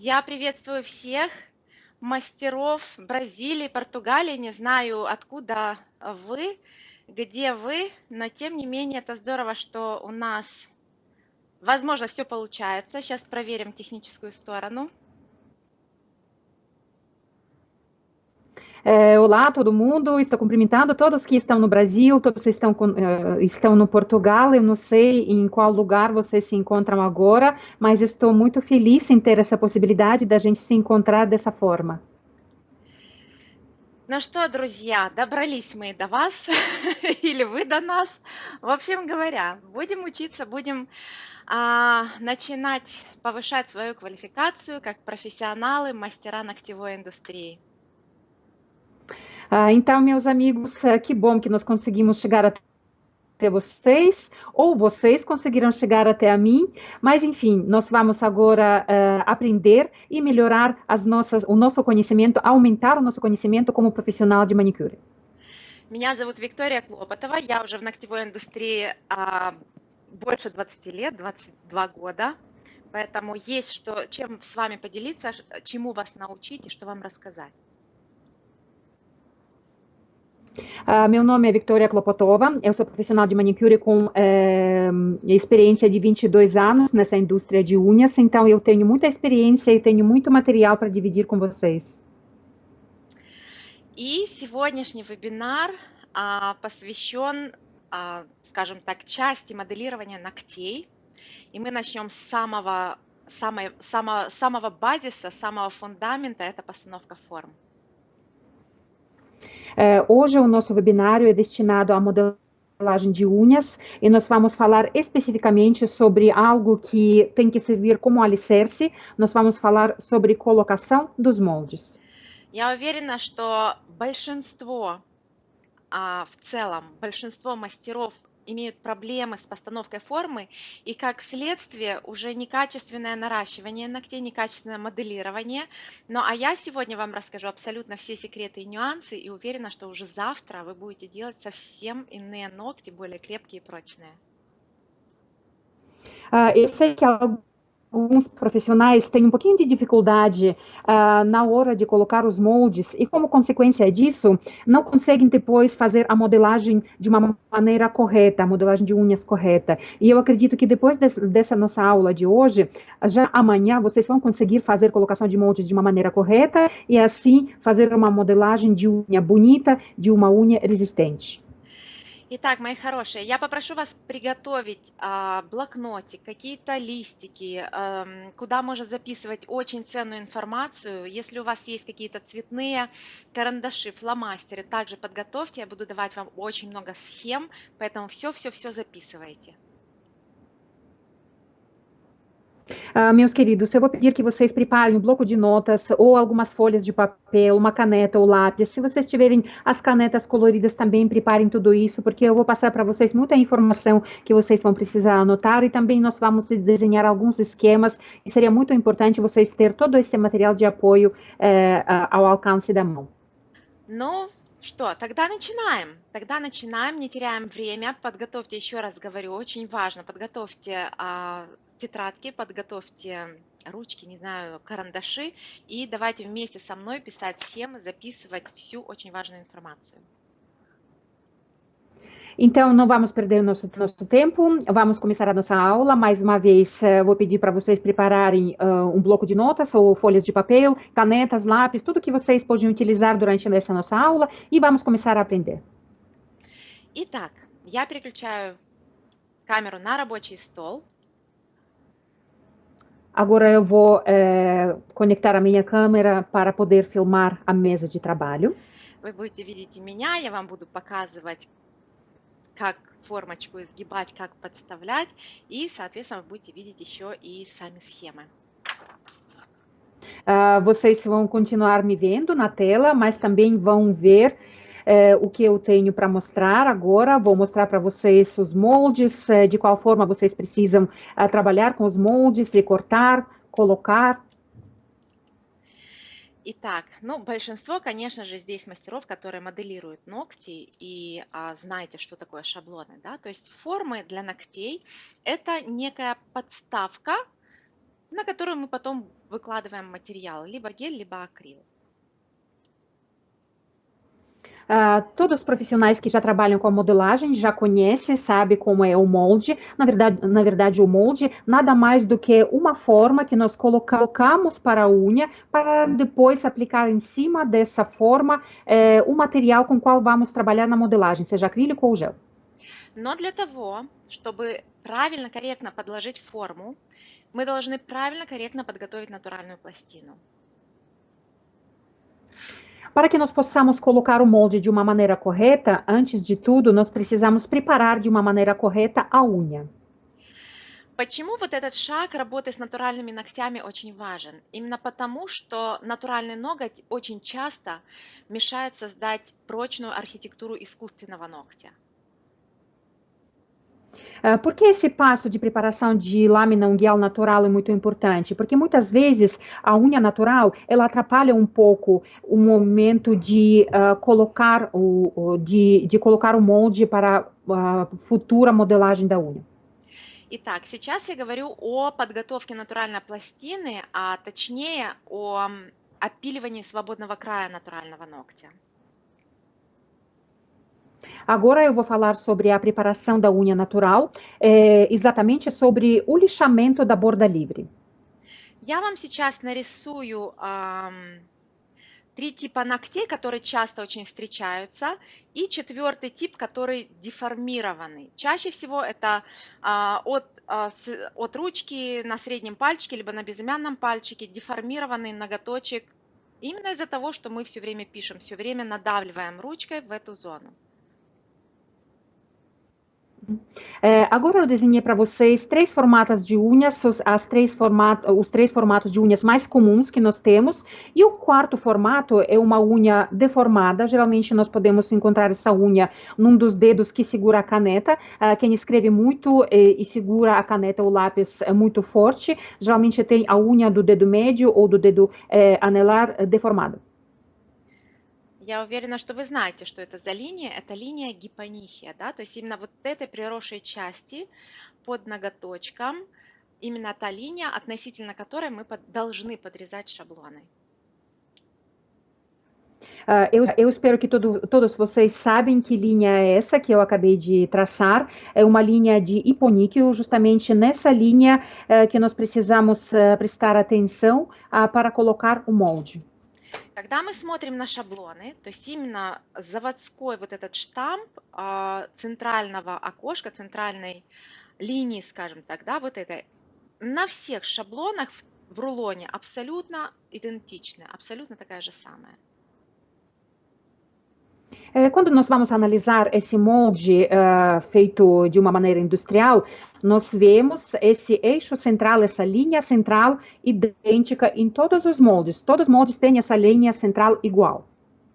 Я приветствую всех мастеров Бразилии, Португалии. Не знаю, откуда вы, где вы, но тем не менее это здорово, что у нас, возможно, все получается. Сейчас проверим техническую сторону. Olá, todo mundo. Estou cumprimentando todos que estão no Brasil, todos que estão no Portugal. Eu não sei em qual lugar vocês se encontram agora, mas estou muito feliz em ter essa possibilidade da gente se encontrar dessa forma. Ну что, друзья, добрались мы до вас или вы до нас. В общем говоря, будем учиться, будем начинать повышать свою квалификацию как профессионалы, мастера ногтевой индустрии. Então, meus amigos, que bom que nós conseguimos chegar até vocês, ou vocês conseguiram chegar até a mim, mas enfim, nós vamos agora aprender e melhorar o nosso conhecimento, aumentar o nosso conhecimento como profissional de manicure. Меня зовут Виктория Клопотова, я уже в ногтевой индустрии больше 20 лет, 22 года, поэтому есть чем с вами поделиться, чему вас научить и что вам рассказать. Meu nome é Victoria Klopotova, eu sou profissional de manicure com experiência de 22 anos nessa indústria de unhas, então eu tenho muita experiência e tenho muito material para dividir com vocês. И сегодняшний вебинар посвящен, скажем так, части моделирования ногтей, и мы начнем с самого базиса, самого фундамента, это постановка форм. Hoje o nosso webinário é destinado à modelagem de unhas e nós vamos falar especificamente sobre algo que tem que servir como alicerce. Nós vamos falar sobre colocação dos moldes. Я уверена, что большинство, в целом, большинство мастеров имеют проблемы с постановкой формы, и как следствие уже некачественное наращивание ногтей, некачественное моделирование. Ну а я сегодня вам расскажу абсолютно все секреты и нюансы, и уверена, что уже завтра вы будете делать совсем иные ногти, более крепкие и прочные. Eu sei que alguns profissionais têm um pouquinho de dificuldade na hora de colocar os moldes e, como consequência disso, não conseguem depois fazer a modelagem de uma maneira correta, a modelagem de unhas correta. E eu acredito que depois dessa nossa aula de hoje, já amanhã vocês vão conseguir fazer colocação de moldes de uma maneira correta e assim fazer uma modelagem de unha bonita, de uma unha resistente. Итак, мои хорошие, я попрошу вас приготовить блокнотик, какие-то листики, куда можно записывать очень ценную информацию. Если у вас есть какие-то цветные карандаши, фломастеры, также подготовьте. Я буду давать вам очень много схем, поэтому все записывайте. Meus queridos, eu vou pedir que vocês preparem um bloco de notas ou algumas folhas de papel, uma caneta ou lápis. Se vocês tiverem as canetas coloridas também, preparem tudo isso, porque eu vou passar para vocês muita informação que vocês vão precisar anotar e também nós vamos desenhar alguns esquemas e seria muito importante vocês ter todo esse material de apoio ao alcance da mão. Ну что, тогда начинаем. Не теряем время. Подготовьте, еще раз говорю, очень важно, подготовьте тетрадки, подготовьте ручки, не знаю, карандаши, и давайте вместе со мной писать схемы, записывать всю очень важную информацию. Então, não vamos perder nosso tempo, vamos começar a nossa aula. Mais uma vez, vou pedir para vocês prepararem um bloco de notas ou folhas de papel, canetas, lápis, tudo que vocês podem utilizar durante essa nossa aula e vamos começar a aprender. Итак, я переключаю камеру на рабочий стол. Agora eu vou conectar a minha câmera para poder filmar a mesa de trabalho. Вы будете видеть и меня, я вам буду показывать, как формочку изгибать, как подставлять, и, соответственно, вы будете видеть еще и сами схемы. Vocês vão continuar me vendo na tela, mas também vão ver o que eu tenho para mostrar agora. Vou mostrar para vocês os moldes, de qual forma vocês precisam trabalhar com os moldes, recortar, colocar. Итак, ну, большинство, конечно же, здесь мастеров, которые моделируют ногти, и знаете, что такое шаблоны, да? То есть формы для ногтей – это некая подставка на которую мы потом выкладываем материал, lибо гель, lибо acryl. Todos os profissionais que já trabalham com a modelagem já conhecem, sabem como é o molde. Na verdade, o molde nada mais do que uma forma que nós colocamos para a unha, para depois aplicar em cima dessa forma o material com o qual vamos trabalhar na modelagem, seja acrílico ou gel. Но для того, чтобы правильно, корректно подложить форму, мы должны правильно, корректно подготовить натуральную пластину. Para que nós possamos colocar o molde de uma maneira correta, antes de tudo, nós precisamos preparar de uma maneira correta a unha. Почему вот этот шаг работы с натуральными ногтями очень важен? Именно потому, что натуральный ноготь очень часто мешает создать прочную архитектуру искусственного ногтя. Por que esse passo de preparação de lâmina unguial natural é muito importante? Porque muitas vezes a unha natural ela atrapalha um pouco o momento de colocar o molde para a futura modelagem da unha. Итак, сейчас я говорю о подготовке натуральной пластины, а точнее о опиливании свободного края натурального ногтя. Agora eu vou falar sobre a preparação da unha natural, exatamente sobre o lixamento da borda livre. Я вам сейчас нарисую три типа ногтей, которые часто очень встречаются, и четвертый тип, который деформированный. Чаще всего это от ручки на среднем пальчике, либо на безымянном пальчике, деформированный ноготочек, именно из-за того, что мы все время пишем, все время надавливаем ручкой в эту зону. Agora eu desenhei para vocês três formatos de unhas, os três formatos de unhas mais comuns que nós temos, e o quarto formato é uma unha deformada. Geralmente nós podemos encontrar essa unha num dos dedos que segura a caneta. Quem escreve muito e segura a caneta ou lápis muito forte, geralmente tem a unha do dedo médio ou do dedo anelar deformada. Я уверена, что вы знаете, что это за линия. Это линия гипонихия, да, то есть именно вот этой приросшей части под ноготочком, именно та линия, относительно которой мы должны подрезать шаблоны. Eu espero que todos vocês sabem que linha é essa que eu acabei de traçar. É uma linha de hiponíqueo, justamente nessa linha que nós precisamos prestar atenção para colocar o molde. Когда мы смотрим на шаблоны, то есть именно заводской вот этот штамп центрального окошка, центральной линии, скажем так, да, вот этой, на всех шаблонах в рулоне абсолютно идентичны, абсолютно такая же самая. Quando nós vamos analisar esse molde feito de uma maneira industrial, nós vemos esse eixo central, essa linha central idêntica em todos os moldes. Todos os moldes têm essa linha central igual.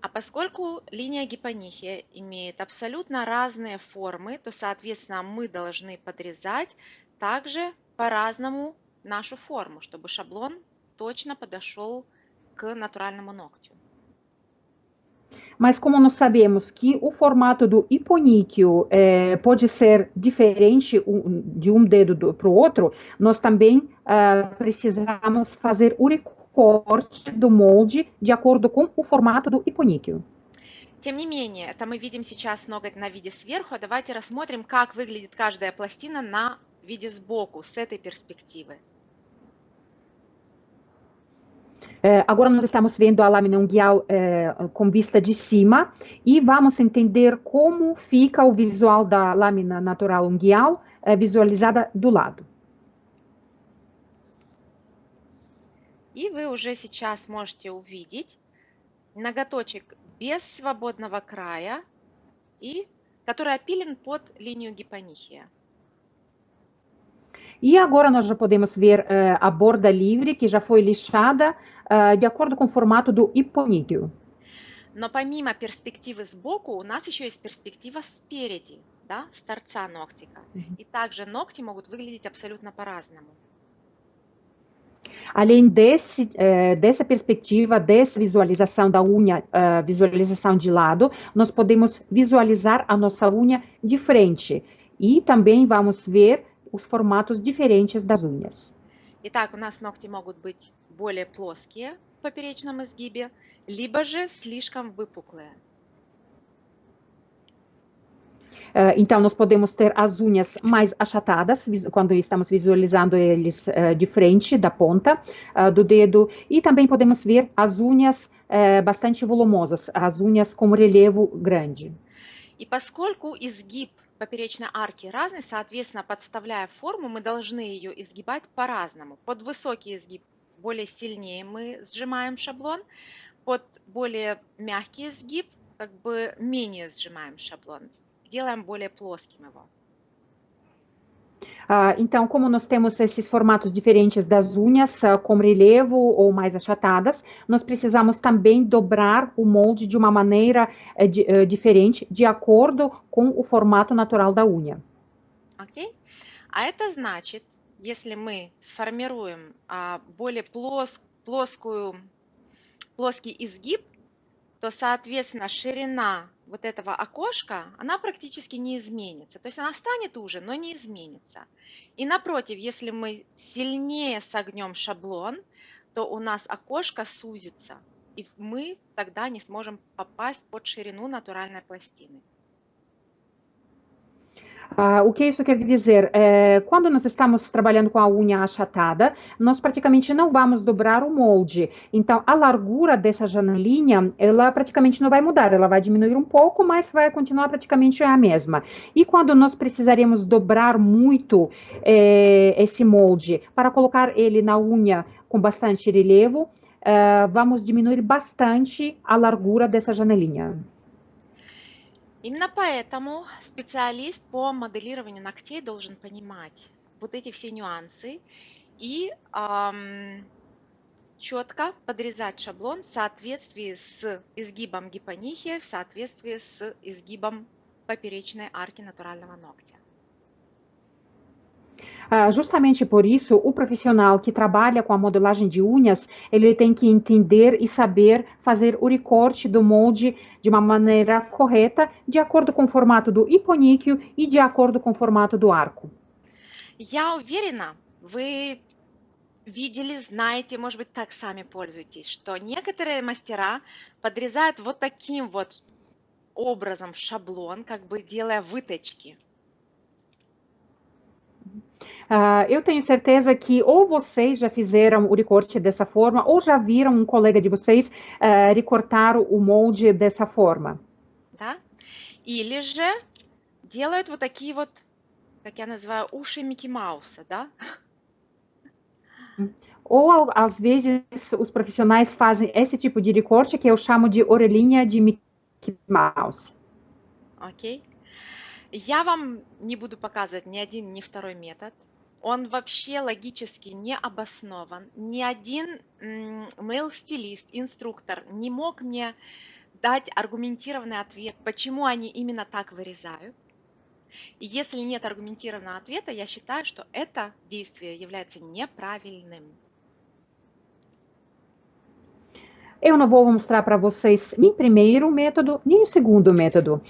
А поскольку линия гипонихия имеет абсолютно разные формы, то, соответственно, мы должны подрезать также по-разному нашу форму, чтобы шаблон точно подошел к натуральному ногтю. Mas como nós sabemos que o formato do hiponíqueo pode ser diferente de um dedo para o outro, nós também precisamos fazer o recorte do molde de acordo com o formato do hiponíqueo. Тем не менее, это мы видим сейчас ноготь на виде сверху, а давайте рассмотрим, как выглядит каждая пластина на виде сбоку, с этой перспективы. Agora nós estamos vendo a lâmina unguial com vista de cima e vamos entender como fica o visual da lâmina natural unguial visualizada do lado. И вы уже сейчас можете увидеть ноготочек без свободного края, и который опилен под линию гипонихия. E agora nós já podemos ver a borda livre, que já foi lixada de acordo com o formato do hiponíqueo. Но помимо перспективы сбоку, у нас еще есть перспектива спереди, да, с торца ногтика. И также ногти могут выглядеть абсолютно по-разному. Além dessa perspectiva, dessa visualização da unha, visualização de lado, nós podemos visualizar a nossa unha de frente. E também vamos ver os formatos diferentes das unhas. Итак, у нас nогти могут быть более плоские в поперечном изгибе, либо же слишком выпуклые. Então, nós podemos ter as unhas mais achatadas, quando estamos visualizando eles de frente, da ponta do dedo, e também podemos ver as unhas bastante volumosas, as unhas com relevo grande. И поскольку изгиб поперечной арки разный, соответственно, подставляя форму, мы должны ее изгибать по-разному. Под высокий изгиб более сильнее мы сжимаем шаблон, под более мягкий изгиб как бы менее сжимаем шаблон, делаем более плоским его. Então, como nós temos esses formatos diferentes das unhas, com relevo ou mais achatadas, nós precisamos também dobrar o molde de uma maneira diferente, de acordo com o formato natural da unha. Окей? А это значит, если мы сформируем более плоский изгиб, то, соответственно, ширина вот этого окошка, она практически не изменится. То есть она станет уже, но не изменится. И напротив, если мы сильнее согнем шаблон, то у нас окошко сузится, и мы тогда не сможем попасть под ширину натуральной пластины. O que isso quer dizer? Quando nós estamos trabalhando com a unha achatada, nós praticamente não vamos dobrar o molde. Então, a largura dessa janelinha, ela praticamente não vai mudar, ela vai diminuir um pouco, mas vai continuar praticamente a mesma. E quando nós precisaremos dobrar muito esse molde para colocar ele na unha com bastante relevo, vamos diminuir bastante a largura dessa janelinha. Именно поэтому специалист по моделированию ногтей должен понимать вот эти все нюансы и четко подрезать шаблон в соответствии с изгибом гипонихия, в соответствии с изгибом поперечной арки натурального ногтя. Justamente por isso, o profissional que trabalha com a modelagem de unhas, ele tem que entender e saber fazer o recorte do molde de uma maneira correta, de acordo com o formato do hiponíqueo e de acordo com o formato do arco. Я уверена, вы видели, знаете, может быть, так сами пользуетесь, что некоторые мастера подрезают вот таким вот образом шаблон, как бы делая выточки. Eu tenho certeza que ou vocês já fizeram o recorte dessa forma, ou já viram um colega de vocês recortar o molde dessa forma. Да? Или же делают вот такие вот, как я называю, уши Микки Мауса, да? Ou, às vezes, os profissionais fazem esse tipo de recorte que eu chamo de orelhinha de Mickey Mouse. Окей. Я вам не буду показывать ни один, ни второй метод. Он вообще логически не обоснован. Ни один мейл-стилист, инструктор не мог мне дать аргументированный ответ, почему они именно так вырезают. И если нет аргументированного ответа, я считаю, что это действие является неправильным. Eu não vou mostrar para vocês nem o primeiro método, nem o segundo método,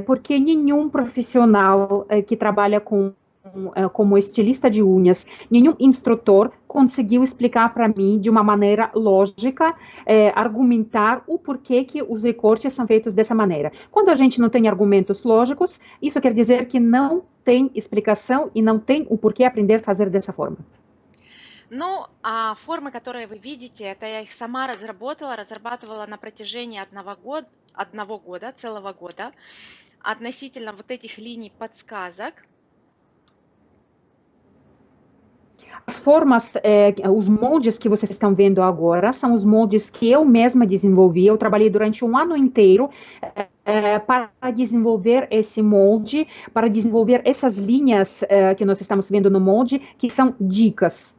porque nenhum profissional que trabalha como estilista de unhas, nenhum instrutor conseguiu explicar para mim de uma maneira lógica, argumentar o porquê que os recortes são feitos dessa maneira. Quando a gente não tem argumentos lógicos, isso quer dizer que não tem explicação и não tem o porquê aprender a fazer dessa forma. Ну, а формы, которые вы видите, это я их сама разрабатывала на протяжении одного года, целого года, относительно вот этих линий подсказок. As formas, os moldes que vocês estão vendo agora são os moldes que eu mesma desenvolvi. Eu trabalhei durante um ano inteiro para desenvolver esse molde, para desenvolver essas linhas que nós estamos vendo no molde, que são dicas.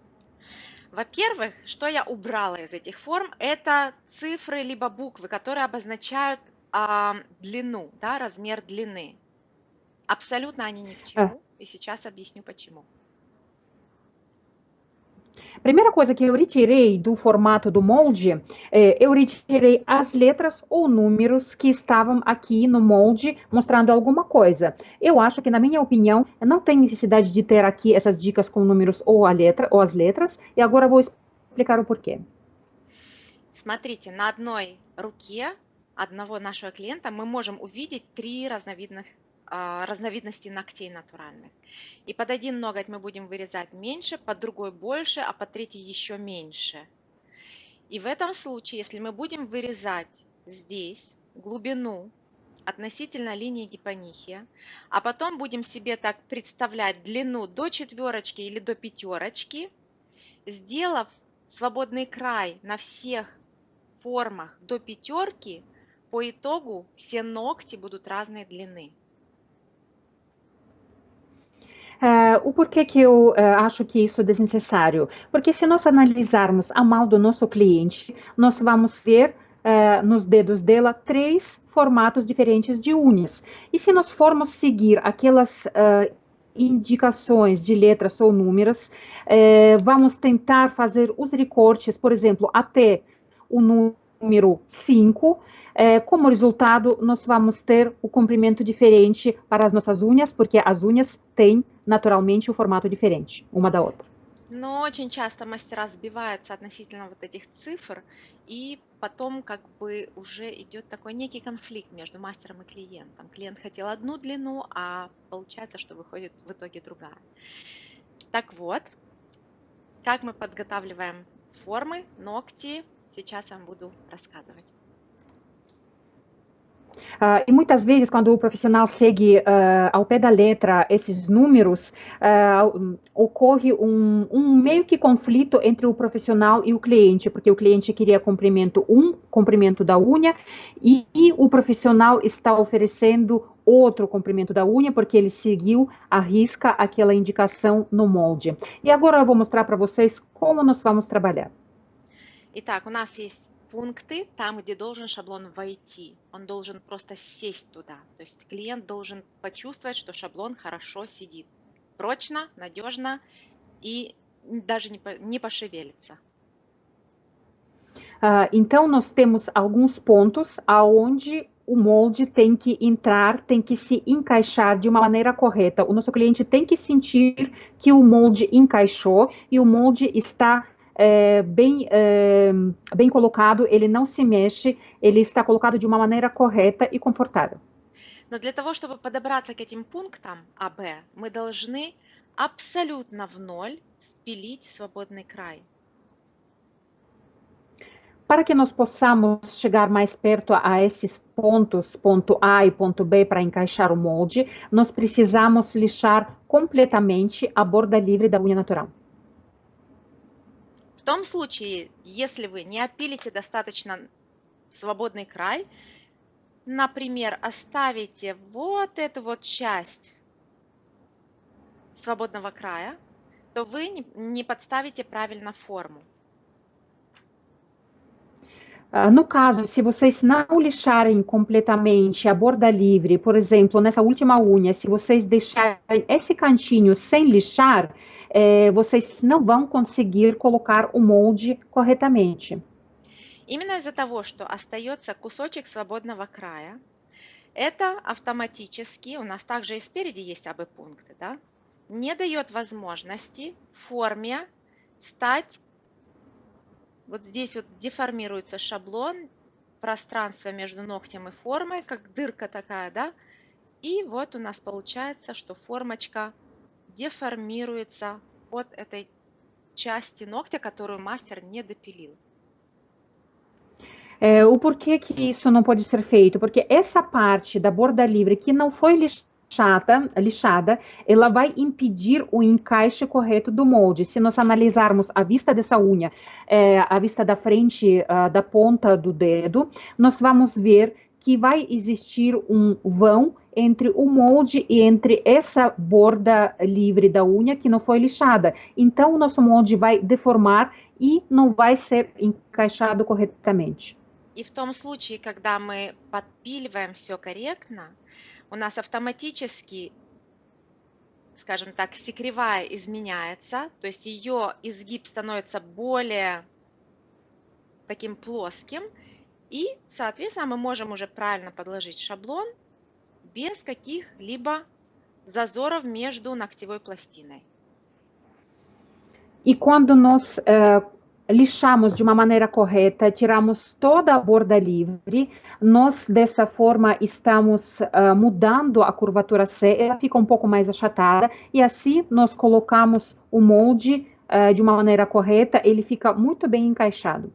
Во-первых, что я убрала из этих форм, это цифры либо буквы, которые обозначают длину, да, размер длины. Абсолютно они ни к чему, и сейчас объясню почему. Primeira coisa que eu retirei do formato do molde, eu retirei as letras ou números que estavam aqui no molde mostrando alguma coisa. Eu acho que, na minha opinião, não tem necessidade de ter aqui essas dicas com números ou a letra ou as letras, e agora eu vou explicar o porquê. Смотрите, на одной руке одного нашего клиента мы можем увидеть три разновидности ногтей натуральных. И под один ноготь мы будем вырезать меньше, под другой больше, а под третий еще меньше. И в этом случае, если мы будем вырезать здесь глубину относительно линии гипонихия, а потом будем себе так представлять длину до четверочки или до пятерочки, сделав свободный край на всех формах до пятерки, по итогу все ногти будут разной длины. O porquê que eu acho que isso é desnecessário? Porque se nós analisarmos a mão do nosso cliente, nós vamos ver nos dedos dela três formatos diferentes de unhas. E se nós formos seguir aquelas indicações de letras ou números, vamos tentar fazer os recortes, por exemplo, até o número 5. Como resultado, nós vamos ter o comprimento diferente para as nossas unhas, porque as unhas têm naturalmente o formato diferente uma da outra. Но очень часто мастера сбиваются относительно вот этих цифр, и потом как бы уже идет такой некий конфликт между мастером и клиентом. Клиент хотел одну длину, а получается, что выходит в итоге другая. Так вот, как мы подготавливаем формы, ногти, сейчас я вам буду рассказывать. E muitas vezes, quando o profissional segue ao pé da letra esses números, ocorre um meio que conflito entre o profissional e o cliente, porque o cliente queria comprimento comprimento da unha, e o profissional está oferecendo outro comprimento da unha, porque ele seguiu à risca aquela indicação no molde. E agora eu vou mostrar para vocês como nós vamos trabalhar. Итак, у нас есть пункты, там, где должен шаблон войти. Он должен просто сесть туда. То есть клиент должен почувствовать, что шаблон хорошо сидит. Прочно, надежно и даже не пошевелится. Então, nós temos alguns pontos aonde o molde tem que entrar, tem que se encaixar de uma maneira correta. O nosso cliente tem que sentir que o molde encaixou e o molde está bem colocado, ele não se mexe, ele está colocado de uma maneira correta e confortável. Но для того, чтобы подобраться к этим пунктам А, Б, мы должны абсолютно в ноль спилить свободный край. Para que nós possamos chegar mais perto a esses pontos, ponto A e ponto B, para encaixar o molde, nós precisamos lixar completamente a borda livre da unha natural. В том случае, если вы не опилите достаточно свободный край, например, оставите вот эту вот часть свободного края, то вы не подставите правильно форму. No caso, se vocês não lixarem completamente a borda livre, por exemplo, nessa última unha, se vocês deixarem esse cantinho sem lixar, vocês não vão conseguir colocar o molde corretamente. Именно из-за того, что остается кусочек свободного края, это автоматически, у нас также и спереди есть АБ-пункты, да, не дает возможности форме стать. Вот здесь вот деформируется шаблон, пространство между ногтем и формой, как дырка такая, да, и вот у нас получается, что формочка деформируется от этой части ногтя, которую мастер не допилил. O porquê que isso não pode ser feito? Porque essa parte da borda livre que não foi lixada, ela vai impedir o encaixe correto do molde. Se nós analisarmos a vista dessa unha, a vista da frente, da ponta do dedo, nós vamos ver que vai existir um vão entre o molde e entre essa borda livre da unha que não foi lixada. Então, o nosso molde vai deformar e não vai ser encaixado corretamente. И в том случае, когда мы подпиливаем все корректно, у нас автоматически скажем так, если кривая изменяется, то есть ее изгиб становится более таким плоским, и, соответственно, мы можем уже правильно подложить шаблон без каких-либо зазоров между ногтевой пластиной. E quando nós lixamos de uma maneira correta, tiramos toda a borda livre, nós dessa forma estamos mudando a curvatura C, ela fica um pouco mais achatada, e assim nós colocamos o molde de uma maneira correta, ele fica muito bem encaixado.